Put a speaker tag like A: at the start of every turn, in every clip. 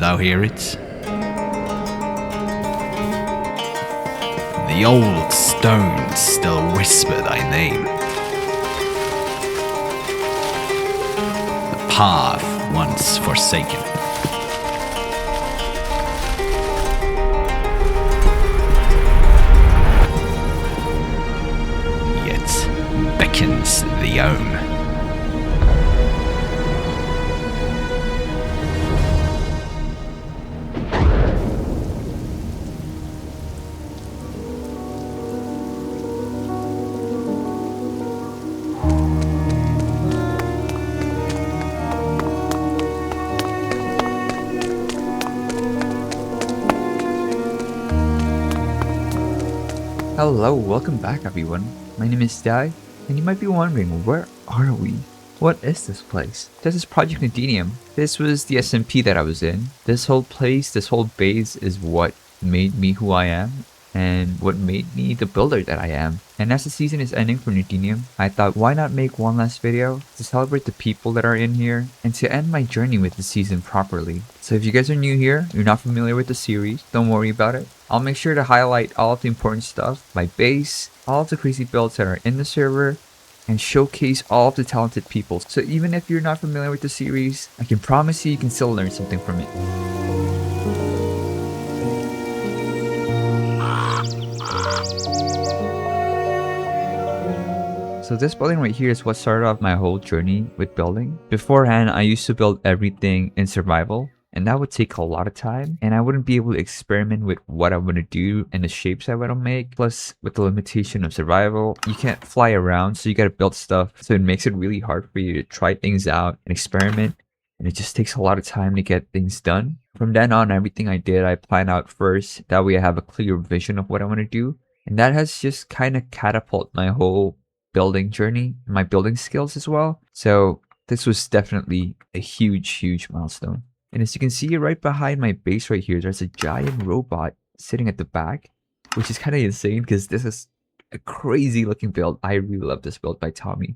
A: thou hear it? The old stones still whisper thy name. The path once forsaken. Yet beckons thee home.
B: Hello, welcome back everyone. My name is Dai, and you might be wondering, where are we? What is this place? This is Project Nodenium. This was the SMP that I was in. This whole place, this whole base is what made me who I am, and what made me the builder that I am. And as the season is ending for Nodenium, I thought why not make one last video to celebrate the people that are in here, and to end my journey with the season properly. So if you guys are new here, you're not familiar with the series, don't worry about it. I'll make sure to highlight all of the important stuff, my base, all of the crazy builds that are in the server, and showcase all of the talented people. So even if you're not familiar with the series, I can promise you can still learn something from it. So this building right here is what started off my whole journey with building. Beforehand, I used to build everything in survival, and that would take a lot of time, and I wouldn't be able to experiment with what I want to do and the shapes I want to make. Plus, with the limitation of survival, you can't fly around, so you got to build stuff. So it makes it really hard for you to try things out and experiment, and it just takes a lot of time to get things done. From then on, everything I did, I plan out first. That way I have a clear vision of what I want to do, and that has just kind of catapulted my whole building journey, my building skills as well. So this was definitely a huge milestone. And as you can see right behind my base right here, there's a giant robot sitting at the back, which is kind of insane because this is a crazy looking build. I really love this build by Tommy.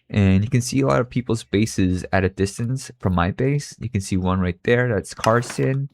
B: And you can see a lot of people's bases at a distance from my base. You can see one right there, that's Carson.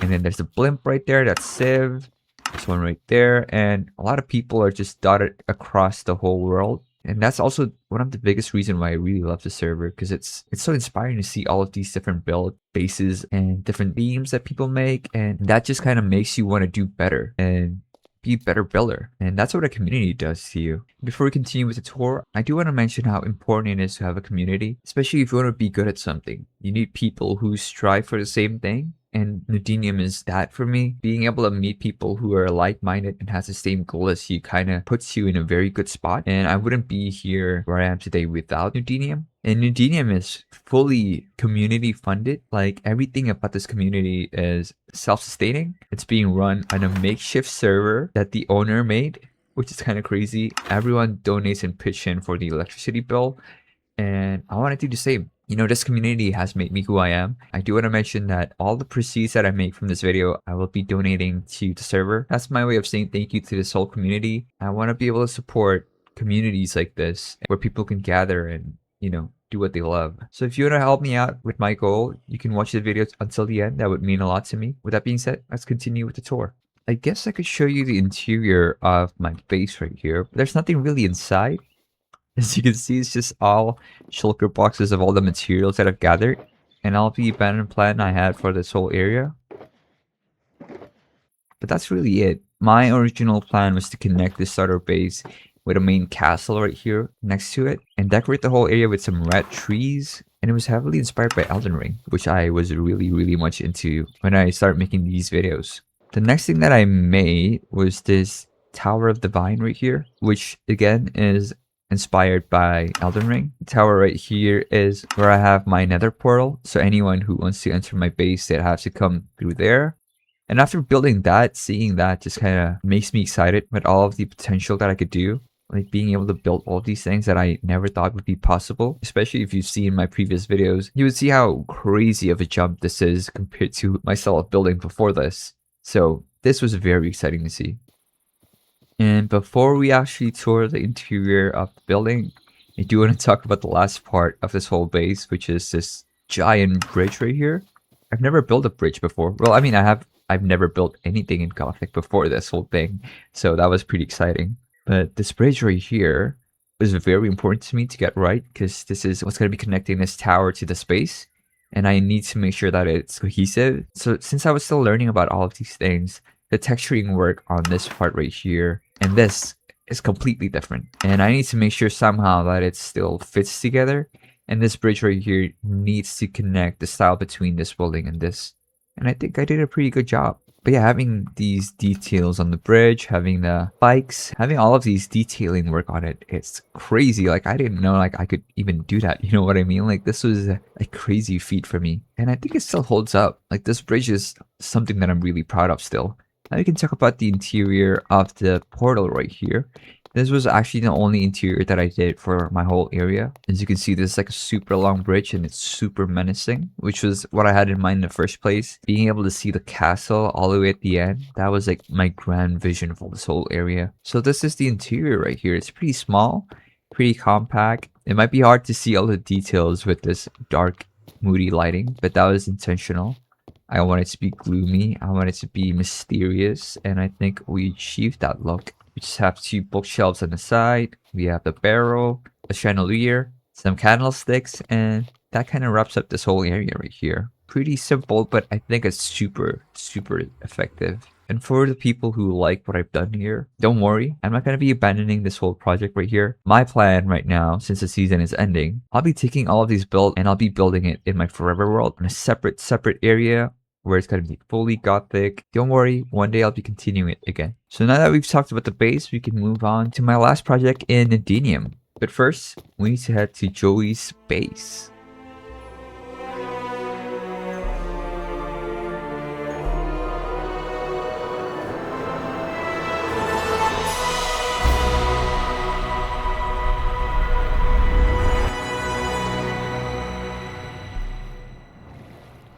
B: And then there's a blimp right there, that's Civ. There's one right there, and a lot of people are just dotted across the whole world. And that's also one of the biggest reasons why I really love the server, because it's so inspiring to see all of these different build bases and different themes that people make, and that just kind of makes you want to do better and be a better builder. And that's what a community does to you. Before we continue with the tour, I do want to mention how important it is to have a community, especially if you want to be good at something. You need people who strive for the same thing. And Nodenium is that for me. Being able to meet people who are like-minded and has the same goal as you kind of puts you in a very good spot. And I wouldn't be here where I am today without Nodenium. And Nodenium is fully community funded. Like, everything about this community is self-sustaining. It's being run on a makeshift server that the owner made, which is kind of crazy. Everyone donates and pitch in for the electricity bill, and I want to do the same. You know, this community has made me who I am. I do want to mention that all the proceeds that I make from this video, I will be donating to the server. That's my way of saying thank you to this whole community. I want to be able to support communities like this, where people can gather and, you know, do what they love. So if you want to help me out with my goal, you can watch the video until the end. That would mean a lot to me. With that being said, let's continue with the tour. I guess I could show you the interior of my base right here. There's nothing really inside. As you can see, it's just all shulker boxes of all the materials that I've gathered, and all the abandoned plan I had for this whole area. But that's really it. My original plan was to connect this starter base with a main castle right here next to it, and decorate the whole area with some red trees. And it was heavily inspired by Elden Ring, which I was really much into when I started making these videos. The next thing that I made was this Tower of Divine right here, which again is inspired by Elden Ring. The tower right here is where I have my nether portal, so anyone who wants to enter my base, they have to come through there. And after building that, seeing that just kind of makes me excited with all of the potential that I could do. Like being able to build all these things that I never thought would be possible. Especially if you've seen my previous videos, you would see how crazy of a jump this is compared to myself building before this. So this was very exciting to see. And before we actually tour the interior of the building, I do want to talk about the last part of this whole base, which is this giant bridge right here. I've never built a bridge before. Well, I mean, I've never built anything in Gothic before this whole thing, so that was pretty exciting. But this bridge right here is very important to me to get right because this is what's going to be connecting this tower to the space, and I need to make sure that it's cohesive. So since I was still learning about all of these things, the texturing work on this part right here and this is completely different, and I need to make sure somehow that it still fits together. And this bridge right here needs to connect the style between this building and this. And I think I did a pretty good job. But yeah, having these details on the bridge, having the bikes, having all of these detailing work on it, it's crazy. Like I didn't know like I could even do that. You know what I mean? Like this was a crazy feat for me. And I think it still holds up. Like this bridge is something that I'm really proud of still. Now we can talk about the interior of the portal right here. This was actually the only interior that I did for my whole area. As you can see, this is like a super long bridge and it's super menacing, which was what I had in mind in the first place. Being able to see the castle all the way at the end, that was like my grand vision for this whole area. So this is the interior right here. It's pretty small, pretty compact. It might be hard to see all the details with this dark, moody lighting, but that was intentional. I want it to be gloomy, I want it to be mysterious, and I think we achieved that look. We just have two bookshelves on the side, we have the barrel, a chandelier, some candlesticks, and that kind of wraps up this whole area right here. Pretty simple, but I think it's super, super effective. And for the people who like what I've done here, don't worry, I'm not going to be abandoning this whole project right here. My plan right now, since the season is ending, I'll be taking all of these builds and I'll be building it in my forever world in a separate area where it's going to be fully gothic. Don't worry, one day I'll be continuing it again. So now that we've talked about the base, we can move on to my last project in Nodenium. But first, we need to head to Joey's base.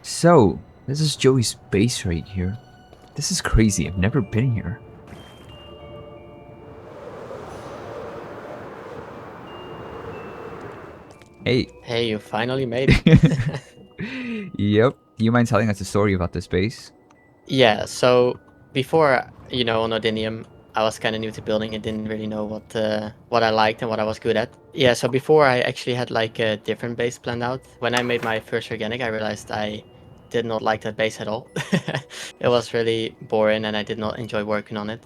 B: So, this is Joey's base right here. This is crazy, I've never been here. Hey.
C: Hey, you finally made it.
B: Yep. Do you mind telling us a story about this base?
C: Yeah, so before, on Nodenium, I was kind of new to building and didn't really know what I liked and what I was good at. Yeah, so before I actually had like a different base planned out. When I made my first organic, I realized I did not like that base at all. It was really boring and I did not enjoy working on it.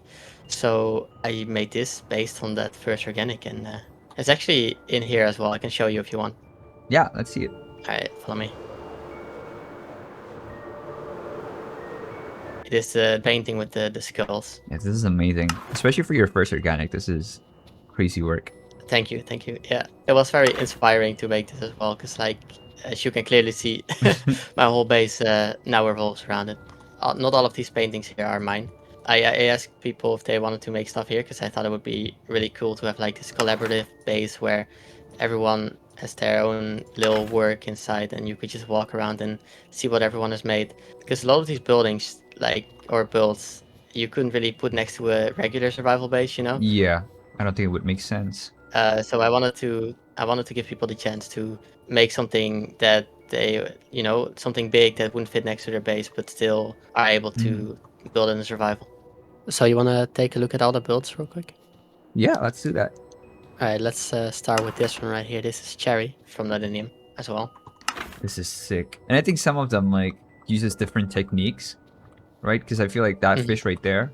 C: So I made this based on that first organic, and it's actually in here as well. I can show you if you want.
B: Yeah, let's see it.
C: Alright, follow me. It is the painting with the skulls.
B: Yeah, this is amazing. Especially for your first organic, this is crazy work.
C: Thank you, thank you. Yeah, it was very inspiring to make this as well, because like, as you can clearly see, my whole base now revolves around it. Not all of these paintings here are mine. I asked people if they wanted to make stuff here, because I thought it would be really cool to have like this collaborative base where everyone has their own little work inside, and you could just walk around and see what everyone has made. Because a lot of these buildings, like, or builds, you couldn't really put next to a regular survival base, you know?
B: Yeah, I don't think it would make sense.
C: So I wanted to give people the chance to make something that they, something big that wouldn't fit next to their base, but still are able to build in a survival. So you want to take a look at all the builds real quick?
B: Yeah, let's do that.
C: All right, let's start with this one right here. This is Cherry from Nodenium as well.
B: This is sick. And I think some of them like uses different techniques, right? Because I feel like that fish right there,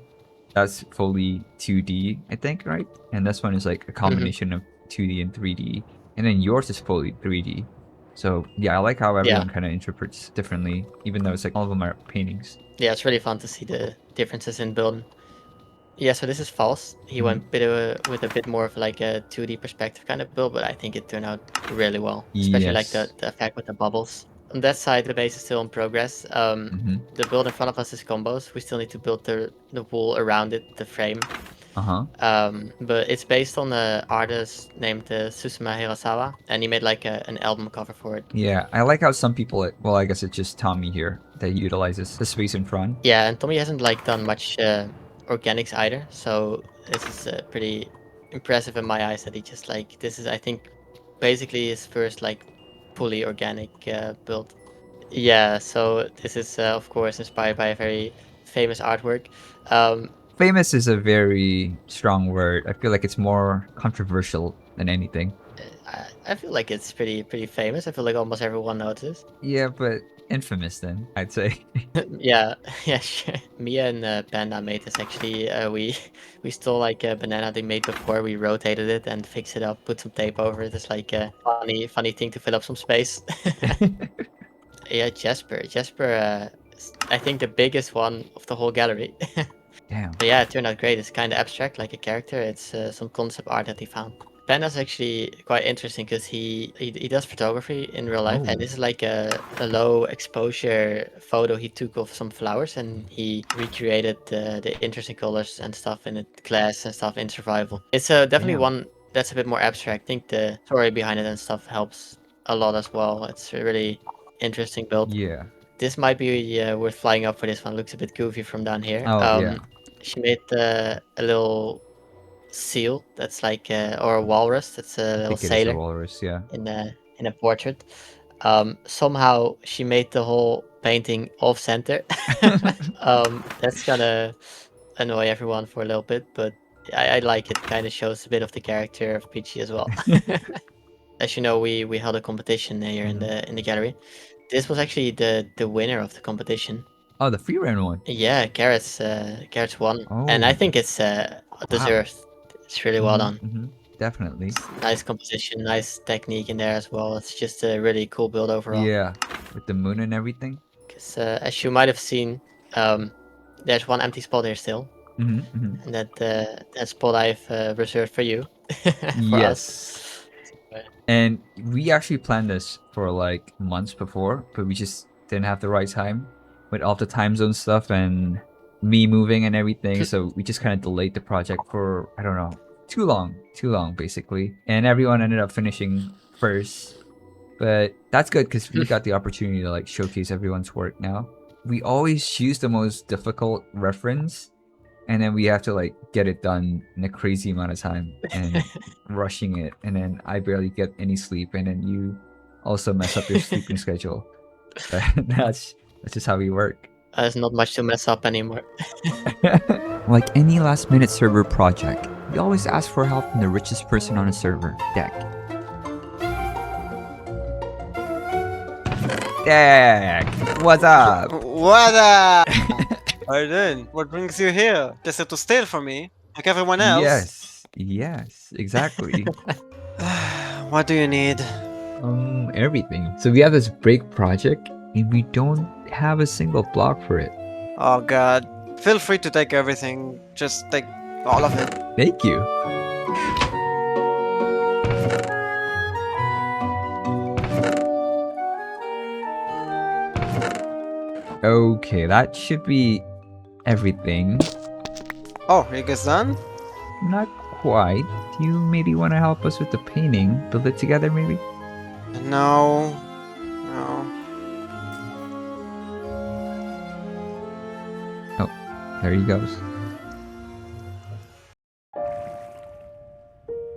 B: that's fully 2D, I think, right? And this one is like a combination of 2D and 3D. And then yours is fully 3D. So yeah, I like how everyone kind of interprets differently, even though it's like all of them are paintings.
C: Yeah, it's really fun to see the differences in building. Yeah, so this is false. He went with a bit more of like a 2D perspective kind of build, but I think it turned out really well. Especially like the effect with the bubbles. On that side, the base is still in progress. The build in front of us is combos. We still need to build the wall around it, the frame. But it's based on the artist named Susuma Hirasawa, and he made like an album cover for it.
B: Yeah, I like how some people, well, I guess it's just Tommy here that utilizes the space in front.
C: Yeah, and Tommy hasn't like done much organics either, so this is pretty impressive in my eyes that he just this is, I think, basically his first like fully organic build. Yeah, so this is of course inspired by a very famous artwork. Um,
B: Famous is a very strong word. I feel like it's more controversial than anything.
C: I feel like it's pretty famous. I feel like almost everyone knows this.
B: Yeah, but infamous then, I'd say.
C: Yeah, yeah, sure. Mia and Panda made this actually. We stole like a banana they made before. We rotated it and fixed it up, put some tape over it. It's like a funny thing to fill up some space. Yeah, Jasper, I think the biggest one of the whole gallery.
B: Damn.
C: But yeah, it turned out great. It's kind of abstract, like a character. It's some concept art that he found. Panda's actually quite interesting because he does photography in real life, and
B: Oh,
C: this is like a low exposure photo he took of some flowers, and he recreated the interesting colors and stuff in the glass and stuff in survival. It's definitely
B: damn.
C: one that's a bit more abstract. I think the story behind it and stuff helps a lot as well. It's a really interesting build.
B: Yeah.
C: This might be worth flying up for this one. Looks a bit goofy from down here.
B: Oh, yeah.
C: She made a little seal that's like or a walrus that's a
B: I
C: little
B: think it is a
C: sailor
B: walrus, yeah.
C: in a portrait. Somehow she made the whole painting off center. That's gonna annoy everyone for a little bit, but I like it. Kind of shows a bit of the character of Peachy as well. As you know, we held a competition here
B: Mhm.
C: in the gallery. This was actually the winner of the competition.
B: Oh, the free run one.
C: Yeah, Carrots won, and I
B: Oh,
C: think it's
B: wow.
C: deserved. It's really well done.
B: Definitely.
C: Nice composition, nice technique in there as well. It's just a really cool build overall.
B: Yeah. With the moon and everything.
C: Because as you might have seen, um, there's one empty spot here still, and that spot I've reserved for you, for
B: Yes.
C: us.
B: And we actually planned this for like months before, but we just didn't have the right time with all the time zone stuff and me moving and everything. So we just kind of delayed the project for, I don't know, too long basically. And everyone ended up finishing first. But that's good because we got the opportunity to like showcase everyone's work now. We always choose the most difficult reference and then we have to like get it done in a crazy amount of time and rushing it, and then I barely get any sleep, and then you also mess up your sleeping schedule. But that's just how we work.
C: There's not much to mess up anymore.
B: Like any last minute server project, we always ask for help from the richest person on a server, Deck. Deck, what's up?
D: What up? How are you doing? What brings you here? Just to steal from me, like everyone else?
B: Yes, exactly.
D: What do you need?
B: Everything. So we have this break project, and we don't have a single block for it.
D: Oh god. Feel free to take everything. Just take all of it.
B: Thank you. Okay, that should be everything.
D: Oh, you guys done?
B: Not quite. Do you maybe want to help us with the painting? Build it together, maybe?
D: No. No.
B: There he goes.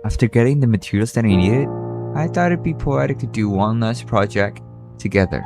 B: After getting the materials that I needed, I thought it'd be poetic to do one last project together.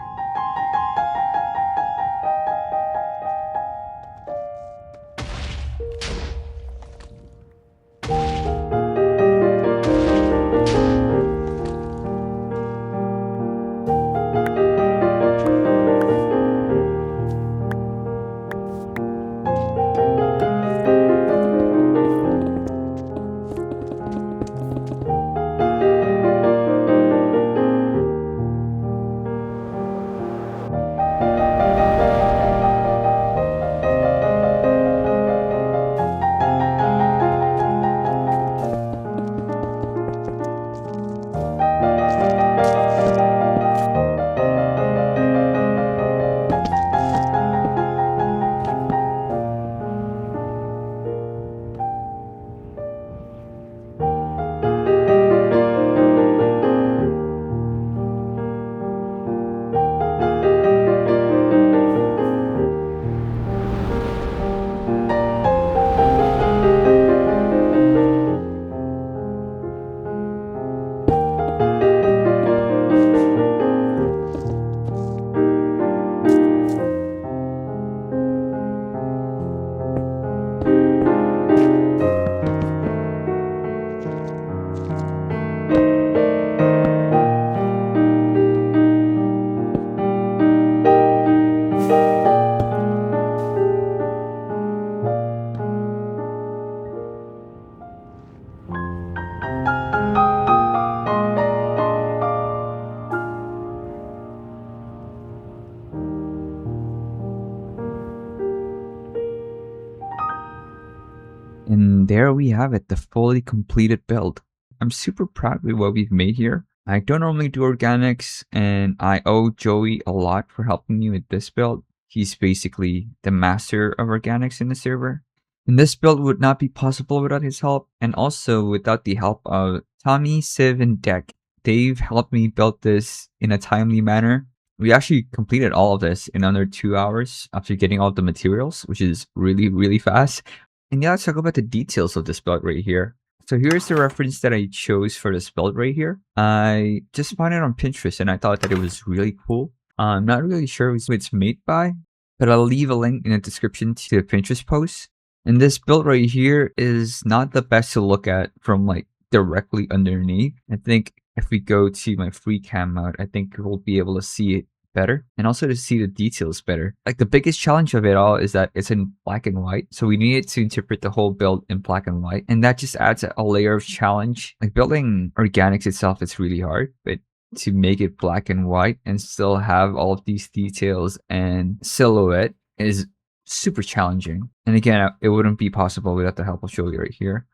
B: And there we have it, the fully completed build. I'm super proud with what we've made here. I don't normally do organics, and I owe Joey a lot for helping me with this build. He's basically the master of organics in the server. And this build would not be possible without his help, and also without the help of Tommy, Civ, and Deck. They've helped me build this in a timely manner. We actually completed all of this in under 2 hours after getting all the materials, which is really, really fast. And yeah, let's talk about the details of this build right here. So here's the reference that I chose for this build right here. I just found it on Pinterest and I thought that it was really cool. I'm not really sure who it's made by, but I'll leave a link in the description to the Pinterest post. And this build right here is not the best to look at from like directly underneath. I think if we go to my free cam mode, I think we'll be able to see it better and also to see the details better. Like the biggest challenge of it all is that it's in black and white, so we needed to interpret the whole build in black and white, and that just adds a layer of challenge. Like building organics itself is really hard, but to make it black and white and still have all of these details and silhouette is super challenging. And again, it wouldn't be possible without the help of Joey right here.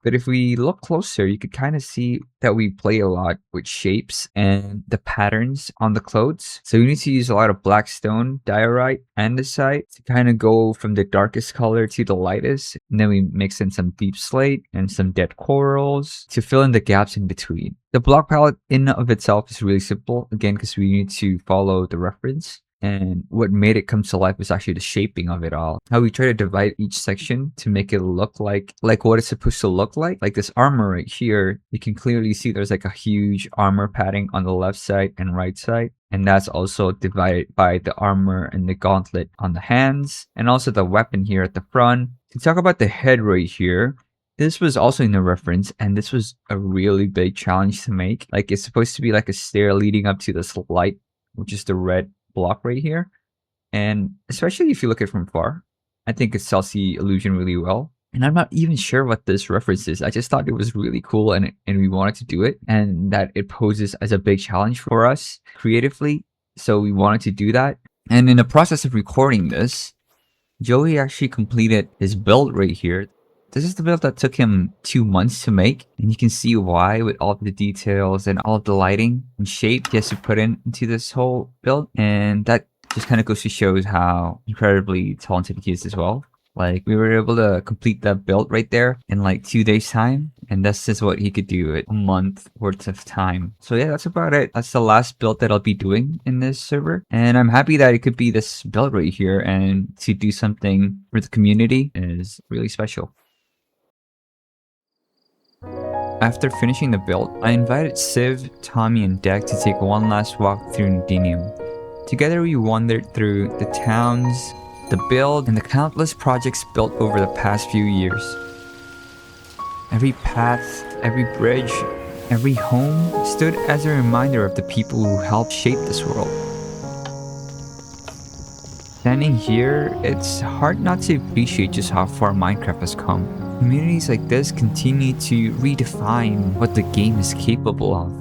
B: But if we look closer, you could kind of see that we play a lot with shapes and the patterns on the clothes. So we need to use a lot of black stone, diorite, andesite to kind of go from the darkest color to the lightest. And then we mix in some deep slate and some dead corals to fill in the gaps in between. The block palette in of itself is really simple, again, because we need to follow the reference. And what made it come to life was actually the shaping of it all. How we try to divide each section to make it look like what it's supposed to look like. Like this armor right here, you can clearly see there's like a huge armor padding on the left side and right side. And that's also divided by the armor and the gauntlet on the hands. And also the weapon here at the front. To talk about the head right here, this was also in the reference, and this was a really big challenge to make. Like it's supposed to be like a stair leading up to this light, which is the red block right here. And especially if you look at it from far, I think it sells the illusion really well. And I'm not even sure what this reference is. I just thought it was really cool and we wanted to do it, and that it poses as a big challenge for us creatively. So we wanted to do that. And in the process of recording this, Joey actually completed his build right here. This is the build that took him 2 months to make, and you can see why with all the details and all of the lighting and shape he has to put into this whole build. And that just kind of goes to show how incredibly talented he is as well. Like we were able to complete that build right there in like 2 days time, and that's just what he could do at a month worth of time. So yeah, that's about it. That's the last build that I'll be doing in this server, and I'm happy that it could be this build right here, and to do something for the community is really special. After finishing the build, I invited Civ, Tommy, and Deck to take one last walk through Ninium. Together we wandered through the towns, the build, and the countless projects built over the past few years. Every path, every bridge, every home stood as a reminder of the people who helped shape this world. Standing here, it's hard not to appreciate just how far Minecraft has come. Communities like this continue to redefine what the game is capable of.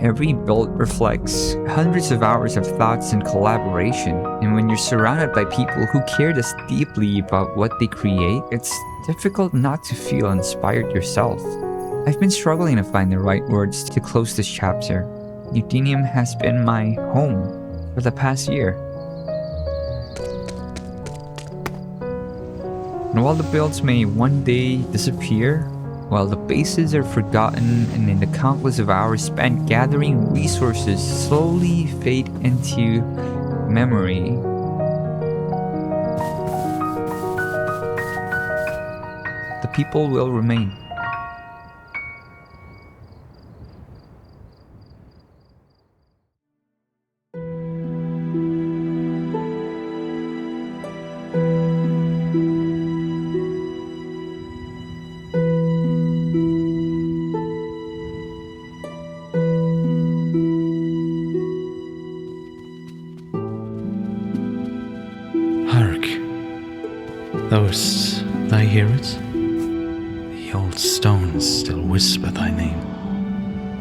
B: Every build reflects hundreds of hours of thoughts and collaboration, and when you're surrounded by people who care this deeply about what they create, it's difficult not to feel inspired yourself. I've been struggling to find the right words to close this chapter. Nodenium has been my home for the past year. And while the builds may one day disappear, while the bases are forgotten and in the countless of hours spent gathering resources slowly fade into memory, the people will remain.
A: Hark, thou'st thou hear it? The old stones still whisper thy name.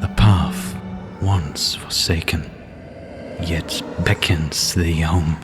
A: The path once forsaken, yet beckons thee home.